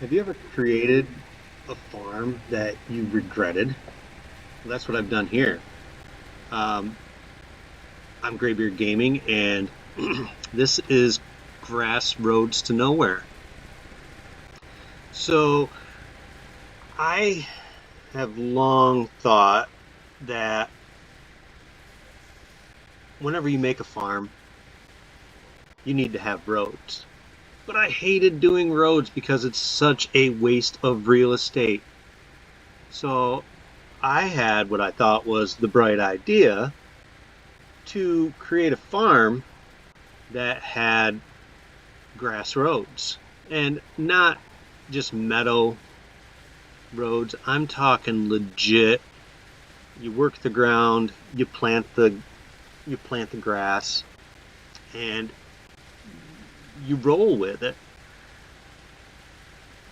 Have you ever created a farm that you regretted? Well, that's what I've done here. Um, I'm Graybeard Gaming, and this is Grassroads to Nowhere. So I have long thought that whenever you make a farm, you need to have roads. But I hated doing roads because it's such a waste of real estate. So I had what I thought was the bright idea to create a farm that had grass roads and not just meadow roads. I'm talking legit. You work the ground, you plant the grass, and you roll with it.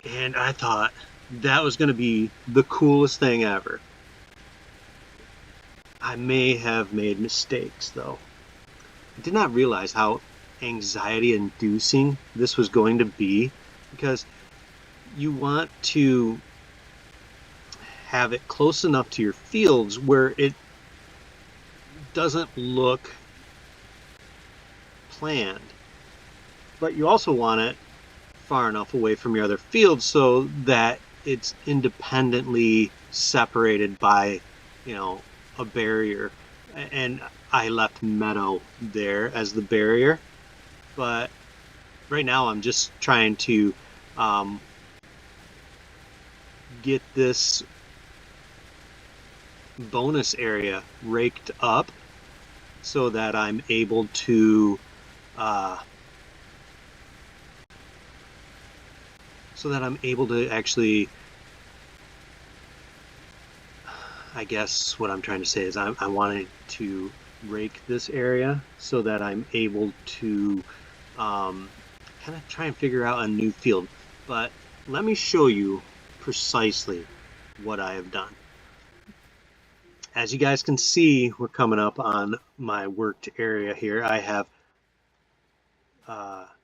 And I thought that was going to be the coolest thing ever. I may have made mistakes though. I did not realize how anxiety inducing this was going to be because you want to have it close enough to your fields where it doesn't look planned, but you also want it far enough away from your other fields so that it's independently separated by, you know, a barrier. And I left meadow there as the barrier, but right now I'm just trying to um, get this bonus area raked up so that I'm able to uh, actually, I guess what I'm trying to say is I wanted to rake this area so that I'm able to kind of try and figure out a new field. But let me show you precisely what I have done. As you guys can see, we're coming up on my worked area here. I have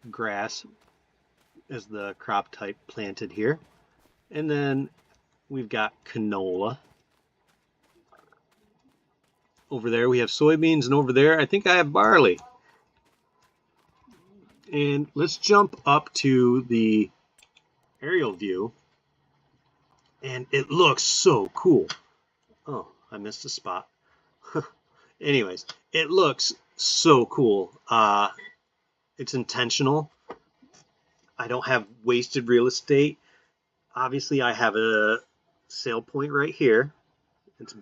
grass as the crop type planted here. And then we've got canola. Over there we have soybeans, and over there I think I have barley. And let's jump up to the aerial view. And it looks so cool. Oh, I missed a spot. Anyways, it looks so cool. It's intentional. I don't have wasted real estate. Obviously, I have a sale point right here. It's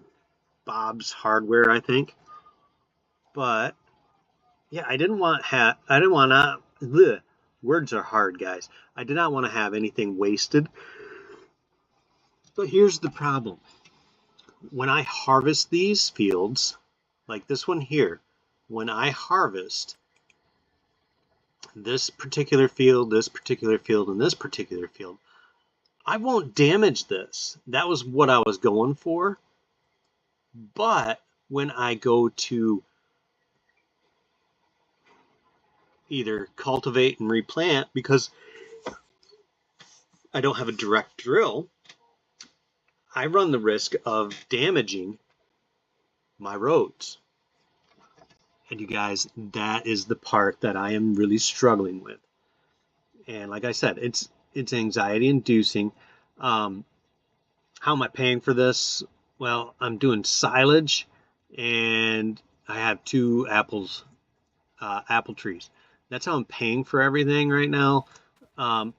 Bob's Hardware, I think. But yeah, I didn't want to. Words are hard, guys. I did not want to have anything wasted. But here's the problem. When I harvest these fields, like this one here, when I harvest this particular field, this particular field, and this particular field, I won't damage this. That was what I was going for. But when I go to either cultivate and replant, because I don't have a direct drill, I run the risk of damaging my roads. And you guys, that is the part that I am really struggling with. And like I said, it's anxiety inducing. How am I paying for this? Well, I'm doing silage, and I have two apple trees. That's how I'm paying for everything right now. I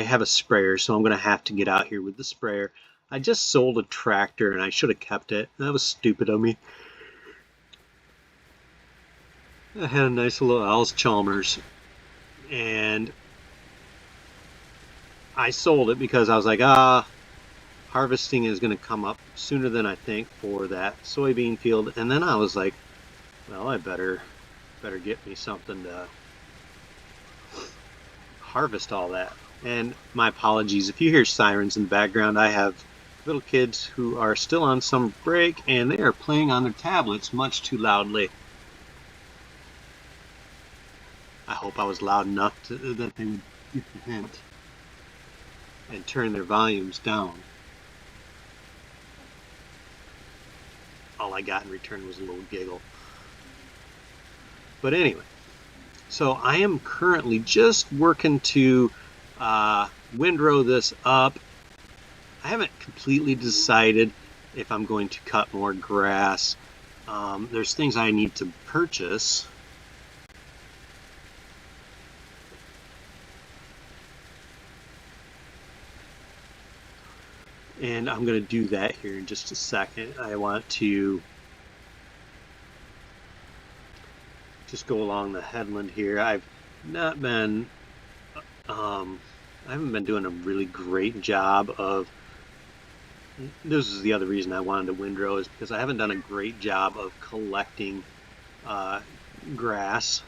have a sprayer, so I'm going to have to get out here with the sprayer. I just sold a tractor, and I should have kept it. That was stupid of me. I had a nice little Allis-Chalmers, and I sold it because I was like, harvesting is going to come up sooner than I think for that soybean field. And then I was like, well, I better get me something to harvest all that. And my apologies if you hear sirens in the background. I have little kids who are still on summer break, and they are playing on their tablets much too loudly. I hope I was loud enough that they would get the hint. and turn their volumes down. All I got in return was a little giggle. But anyway, so I am currently just working to windrow this up. I haven't completely decided if I'm going to cut more grass. There's things I need to purchase. And I'm going to do that here in just a second. I want to just go along the headland here. I've not been, I haven't been doing a really great job of, this is the other reason I wanted to windrow, is because I haven't done a great job of collecting grass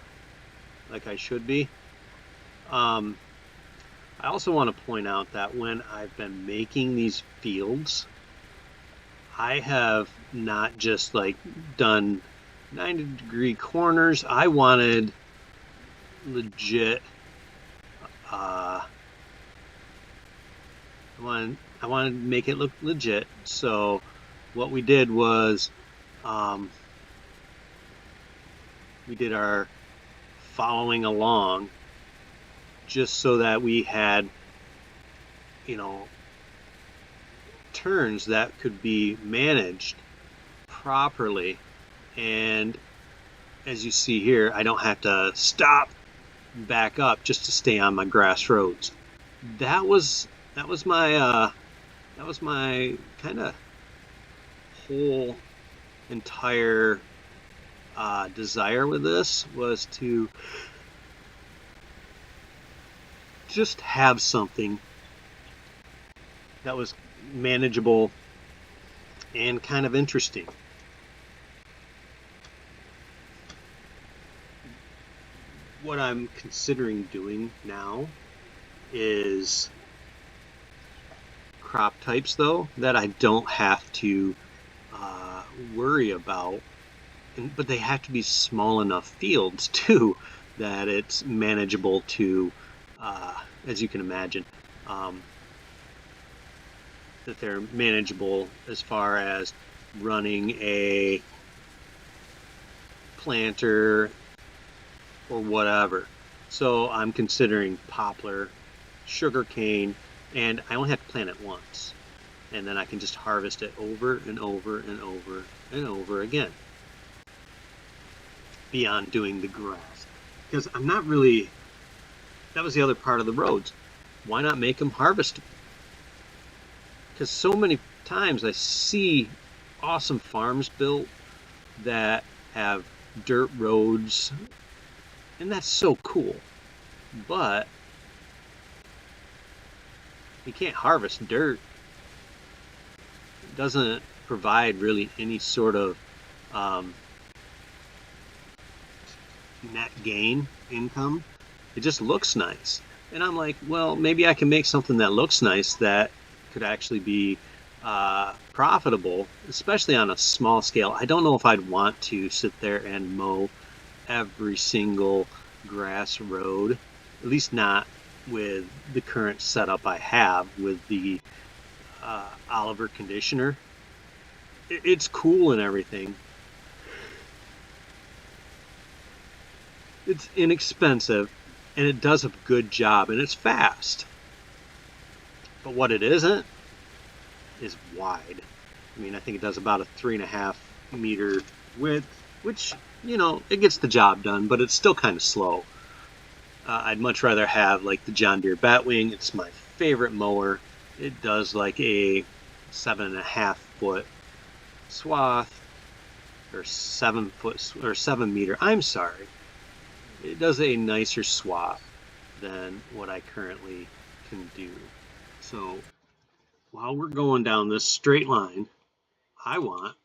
like I should be. I also want to point out that when I've been making these fields, I have not just like done 90-degree corners. I wanted legit, I wanted to make it look legit. So what we did was we did our following along just so that we had, you know, turns that could be managed properly. And as you see here, I don't have to stop, back up just to stay on my grass roads. That was my kind of whole entire desire with this, was to just have something that was manageable and kind of interesting. What I'm considering doing now is crop types, though, that I don't have to worry about, but they have to be small enough fields too that it's manageable to, as you can imagine, that they're manageable as far as running a planter or whatever. So I'm considering poplar, sugarcane, and I only have to plant it once. And then I can just harvest it over and over and over and over again, beyond doing the grass. Because I'm not really, that was the other part of the roads. Why not make them harvestable? Because so many times I see awesome farms built that have dirt roads, and that's so cool. But you can't harvest dirt. It doesn't provide really any sort of net gain income. It just looks nice. And I'm like, well, maybe I can make something that looks nice that could actually be profitable, especially on a small scale. I don't know if I'd want to sit there and mow every single grass road, at least not with the current setup I have with the Oliver conditioner. It's cool and everything. It's inexpensive and it does a good job and it's fast. But what it isn't is wide. I mean, I think it does about a 3.5 meter width, which, you know, it gets the job done, but it's still kind of slow. I'd much rather have like the John Deere Batwing. It's my favorite mower. It does like a 7.5 foot swath, or 7 foot or 7 meter. I'm sorry. It does a nicer swath than what I currently can do. So while we're going down this straight line, I want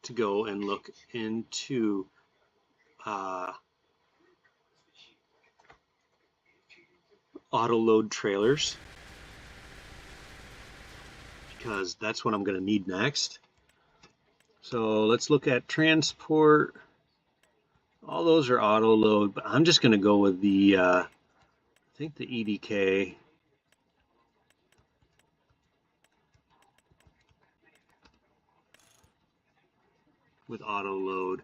to go and look into auto load trailers, because that's what I'm going to need next. So let's look at transport. All those are auto load, but I'm just going to go with the I think the EDK with auto load,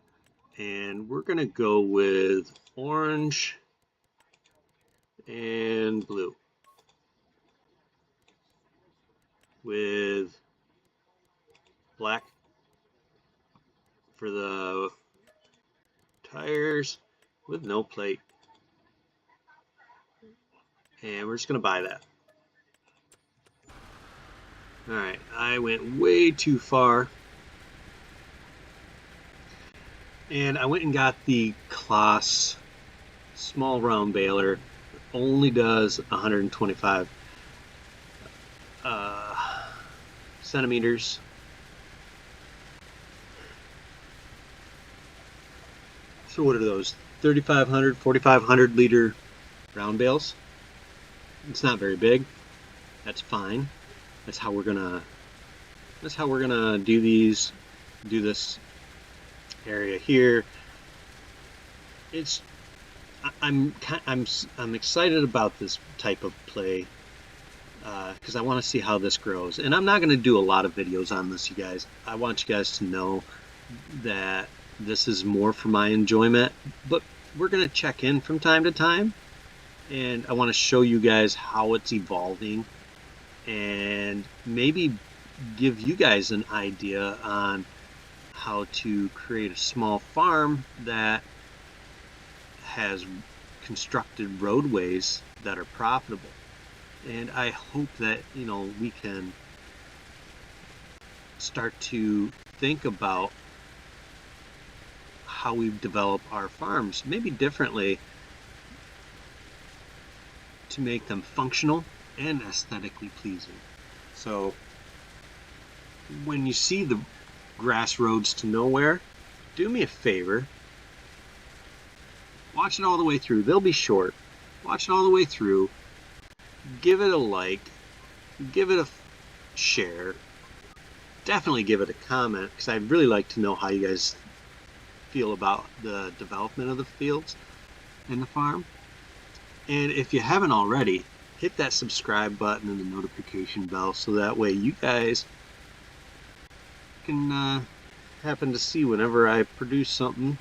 and we're gonna go with orange and blue with black for the tires with no plate, and we're just gonna buy that. Alright, I went way too far, and I went and got the Claas small round baler. It only does 125 centimeters. So what are those? 3,500, 4,500 liter round bales. It's not very big. That's fine. That's how we're gonna do these. Do this area here. I'm excited about this type of play because I want to see how this grows. And I'm not going to do a lot of videos on this, you guys. I want you guys to know that this is more for my enjoyment, but we're going to check in from time to time, and I want to show you guys how it's evolving and maybe give you guys an idea on how to create a small farm that has constructed roadways that are profitable. And I hope that, you know, we can start to think about how we develop our farms, maybe differently, to make them functional and aesthetically pleasing. So when you see the Grassroads to Nowhere, do me a favor, watch it all the way through. They'll be short. Watch it all the way through. Give it a like. Give it a share. Definitely give it a comment, because I'd really like to know how you guys feel about the development of the fields and the farm. And if you haven't already, hit that subscribe button and the notification bell so that way you guys can happen to see whenever I produce something.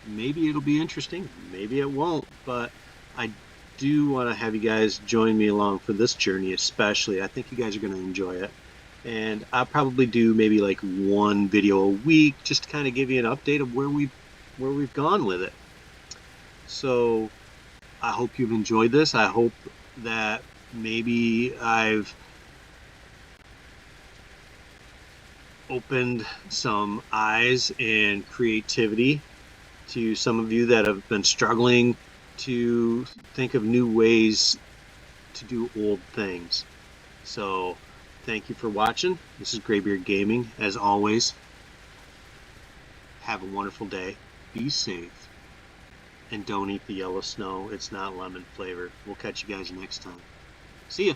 Maybe it'll be interesting, maybe it won't, but I do want to have you guys join me along for this journey especially. I think you guys are going to enjoy it. And I'll probably do maybe like one video a week just to kind of give you an update of where we've gone with it. So I hope you've enjoyed this. I hope that maybe I've opened some eyes and creativity to some of you that have been struggling to think of new ways to do old things. So thank you for watching. This is Graybeard Gaming. As always, have a wonderful day. Be safe. And don't eat the yellow snow. It's not lemon flavor. We'll catch you guys next time. See ya.